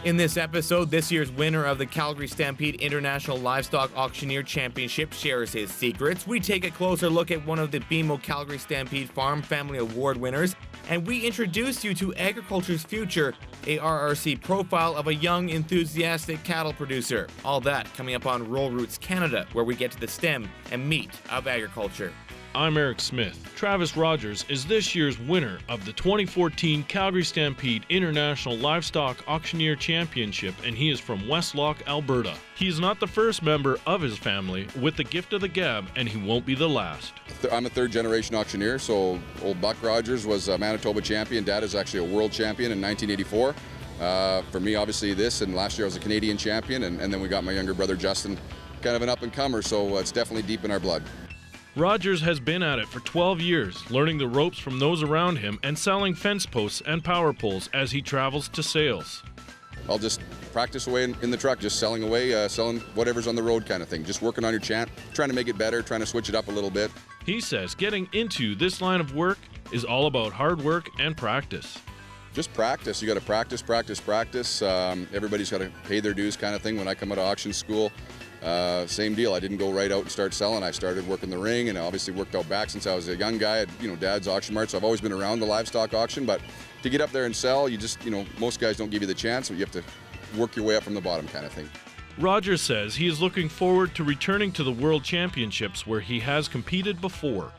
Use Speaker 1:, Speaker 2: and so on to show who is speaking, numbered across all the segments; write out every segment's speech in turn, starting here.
Speaker 1: In this episode, this year's winner of the Calgary Stampede International Livestock Auctioneer Championship shares his secrets. We take a closer look at one of the BMO Calgary Stampede Farm Family Award winners, and we introduce you to Agriculture's Future, a RRC profile of a young, enthusiastic cattle producer. All that coming up on Rural Roots Canada, where we get to the stem and meat of agriculture.
Speaker 2: I'm Eric Smith. Travis Rodgers is this year's winner of the 2014 Calgary Stampede International Livestock Auctioneer Championship, and he is from Westlock, Alberta. He is not the first member of his family with the gift of the gab, and he won't be the last.
Speaker 3: I'm a third-generation auctioneer, so old Buck Rodgers was a Manitoba champion. Dad is actually a world champion in 1984. For me, obviously this, and last year I was a Canadian champion, and then we got my younger brother Justin, kind of an up-and-comer, so it's definitely deep in our blood.
Speaker 2: Rodgers has been at it for 12 years, learning the ropes from those around him and selling fence posts and power poles as he travels to sales.
Speaker 3: I'll just practice away in the truck, just selling away, selling whatever's on the road kind of thing. Just working on your chant, trying to make it better, trying to switch it up a little bit.
Speaker 2: He says getting into this line of work is all about hard work and practice.
Speaker 3: Just practice. You got to practice, practice, practice. Everybody's got to pay their dues kind of thing. When I come out of auction school, same deal. I didn't go right out and start selling. I started working the ring, and I obviously worked out back since I was a young guy at, Dad's auction mart. So I've always been around the livestock auction, but to get up there and sell, you just, most guys don't give you the chance, so you have to work your way up from the bottom kind of thing.
Speaker 2: Rodgers says he is looking forward to returning to the World Championships where he has competed before.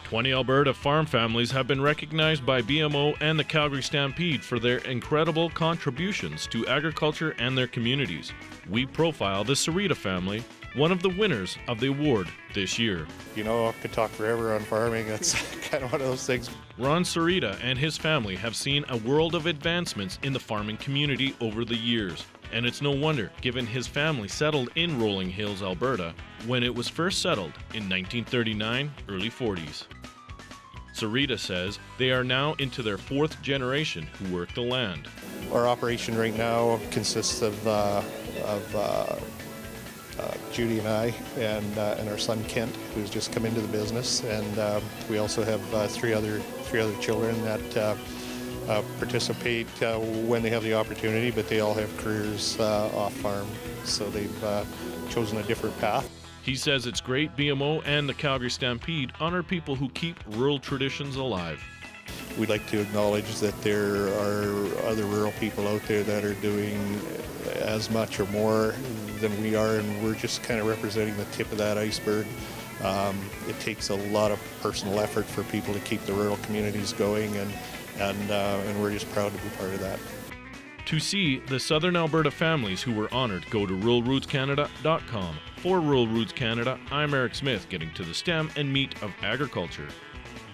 Speaker 2: 20 Alberta farm families have been recognized by BMO and the Calgary Stampede for their incredible contributions to agriculture and their communities. We profile the Sarita family, one of the winners of the award this year.
Speaker 4: I could talk forever on farming. That's kind of one of those things.
Speaker 2: Ron Sarita and his family have seen a world of advancements in the farming community over the years. And it's no wonder, given his family settled in Rolling Hills, Alberta, when it was first settled in 1939, early 40s. Sarita says they are now into their fourth generation who work the land.
Speaker 4: Our operation right now consists of Judy and I, and our son Kent, who's just come into the business, and we also have three other children that participate when they have the opportunity, but they all have careers off farm, so they've chosen a different path.
Speaker 2: He says it's great BMO and the Calgary Stampede honor people who keep rural traditions alive.
Speaker 4: We'd like to acknowledge that there are other rural people out there that are doing as much or more than we are, and we're just kind of representing the tip of that iceberg. It takes a lot of personal effort for people to keep the rural communities going, and we're just proud to be part of that.
Speaker 2: To see the Southern Alberta families who were honored, go to ruralrootscanada.com. For Rural Roots Canada, I'm Eric Smith, getting to the stem and meat of agriculture.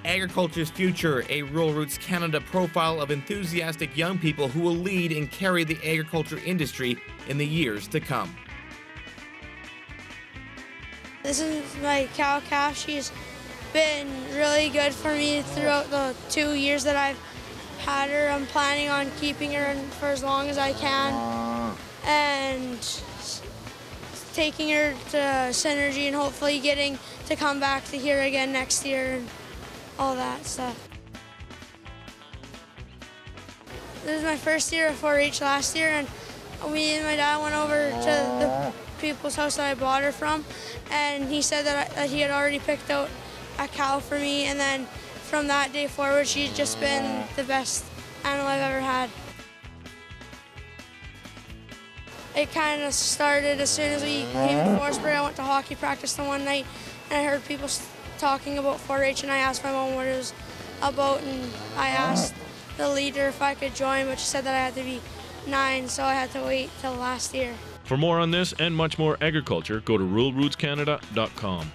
Speaker 1: Agriculture's Future, a Rural Roots Canada profile of enthusiastic young people who will lead and carry the agriculture industry in the years to come.
Speaker 5: This is my cow calf. She's been really good for me throughout the 2 years that I've had her. I'm planning on keeping her for as long as I can and taking her to Synergy and hopefully getting to come back to here again next year and all that stuff. This is my first year of 4-H last year, and me and my dad went over to the people's house that I bought her from, and he said that he had already picked out a cow for me, and then from that day forward, she's just been the best animal I've ever had. It kind of started as soon as we came to Forestburg. I went to hockey practice the one night, and I heard people talking about 4-H, and I asked my mom what it was about, and I asked the leader if I could join, but she said that I had to be 9, so I had to wait till last year.
Speaker 2: For more on this and much more agriculture, go to ruralrootscanada.com.